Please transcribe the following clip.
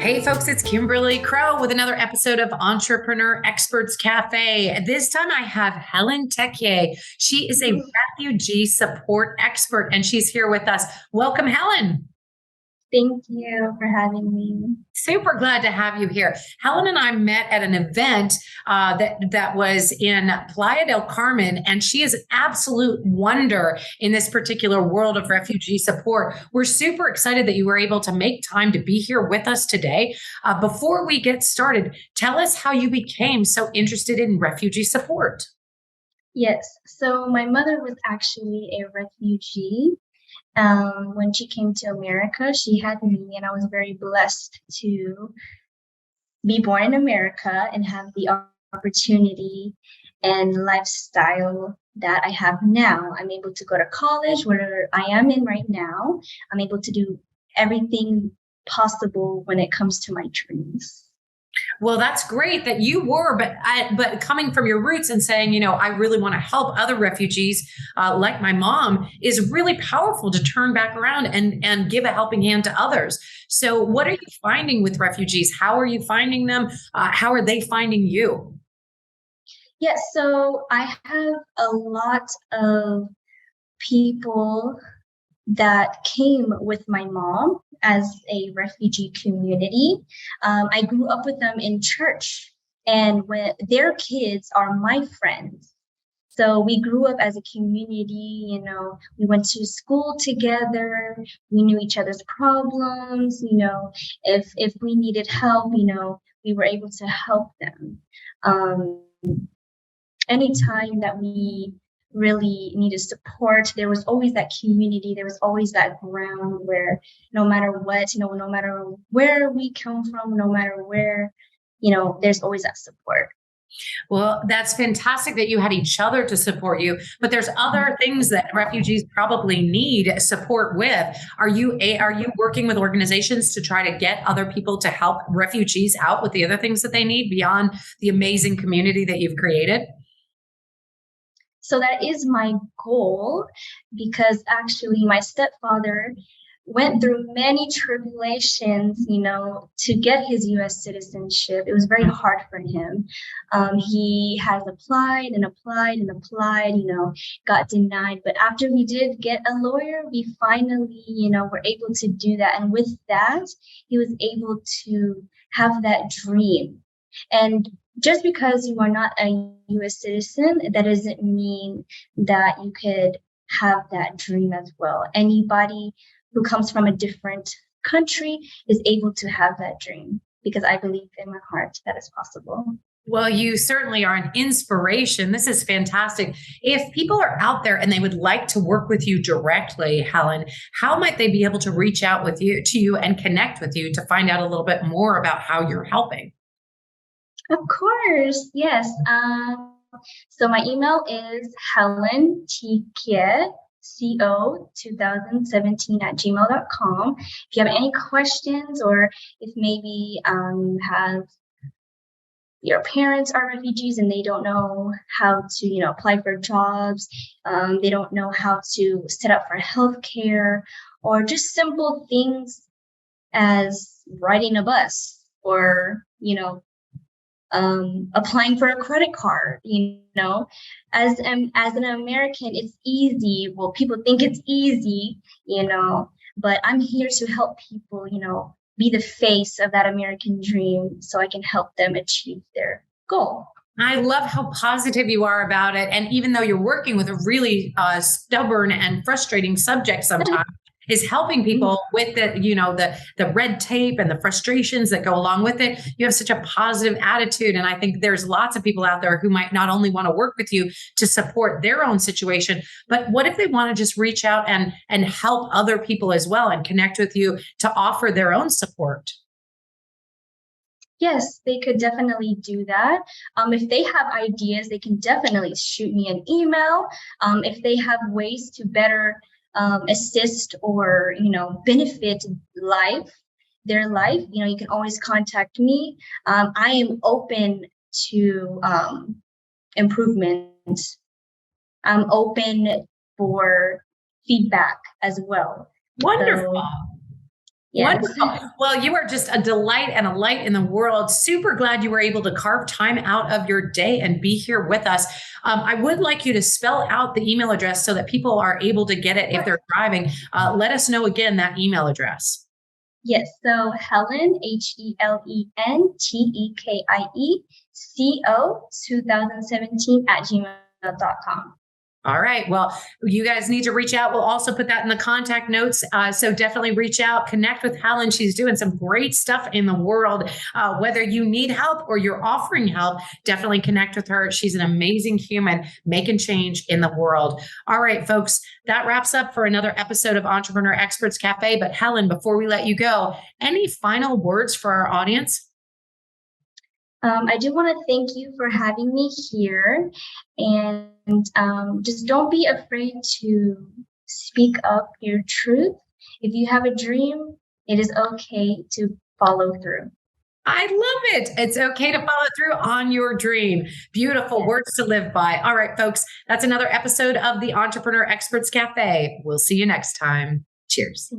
Hey folks, it's Kimberly Crow with another episode of Entrepreneur Experts Cafe. This time I have Helen Tekie. She is a refugee support expert and she's here with us. Welcome, Helen. Thank you for having me. Super glad to have you here. Helen and I met at an event that was in Playa del Carmen, and she is an absolute wonder in this particular world of refugee support. We're super excited that you were able to make time to be here with us today. Before we get started, tell us how you became so interested in refugee support. Yes, so my mother was actually a refugee. When she came to America, she had me, and I was very blessed to be born in America and have the opportunity and lifestyle that I have now. I'm able to go to college where I am in right now. I'm able to do everything possible when it comes to my dreams. Well, that's great that you were, but coming from your roots and saying, I really want to help other refugees, like my mom, is really powerful to turn back around and give a helping hand to others. So, what are you finding with refugees? How are you finding them? How are they finding you? Yes, so I have a lot of people that came with my mom as a refugee community. I grew up with them in church, and when their kids are my friends. So we grew up as a community, we went to school together, we knew each other's problems, if we needed help, we were able to help them. Um, Anytime that we really needed support, there was always that community, there was always that ground where no matter what, no matter where we come from, no matter where, there's always that support. Well, that's fantastic that you had each other to support you, but there's other things that refugees probably need support with. Are you working with organizations to try to get other people to help refugees out with the other things that they need beyond the amazing community that you've created? So that is my goal, because actually my stepfather went through many tribulations, to get his US citizenship. It was very hard for him. He has applied and applied and applied, got denied. But after we did get a lawyer, we finally, were able to do that. And with that, he was able to have that dream. And just because you are not a US citizen, that doesn't mean that you could have that dream as well. Anybody who comes from a different country is able to have that dream, because I believe in my heart that is possible. Well, you certainly are an inspiration. This is fantastic. If people are out there and they would like to work with you directly, Helen, how might they be able to reach out with you to you and connect with you to find out a little bit more about how you're helping? Of course, yes. So my email is Helen Tekie, CO2017 at gmail.com. If you have any questions, or if maybe you have your parents are refugees and they don't know how to, apply for jobs, they don't know how to set up for healthcare, or just simple things as riding a bus, or, applying for a credit card, as an American, it's easy. Well, people think it's easy, but I'm here to help people, be the face of that American dream, so I can help them achieve their goal. I love how positive you are about it. And even though you're working with a really stubborn and frustrating subject sometimes, is helping people with the red tape and the frustrations that go along with it. You have such a positive attitude. And I think there's lots of people out there who might not only want to work with you to support their own situation, but what if they want to just reach out and help other people as well and connect with you to offer their own support? Yes, they could definitely do that. If they have ideas, they can definitely shoot me an email. If they have ways to better assist or, benefit their life, you can always contact me. I am open to improvement. I'm open for feedback as well. Wonderful. So, Yes. Wonderful. Well, you are just a delight and a light in the world. Super glad you were able to carve time out of your day and be here with us. I would like you to spell out the email address so that people are able to get it if they're driving. Let us know again that email address. Yes, so Helen, HelenTekieCo 2017 at gmail.com. All right. Well, you guys need to reach out. We'll also put that in the contact notes. So definitely reach out, connect with Helen. She's doing some great stuff in the world. Whether you need help or you're offering help, definitely connect with her. She's an amazing human making change in the world. All right, folks, that wraps up for another episode of Entrepreneur Experts Cafe. But Helen, before we let you go, any final words for our audience? I do want to thank you for having me here, and just don't be afraid to speak up your truth. If you have a dream, it is okay to follow through. I love it. It's okay to follow through on your dream. Beautiful words to live by. All right, folks, that's another episode of the Entrepreneur Experts Cafe. We'll see you next time. Cheers.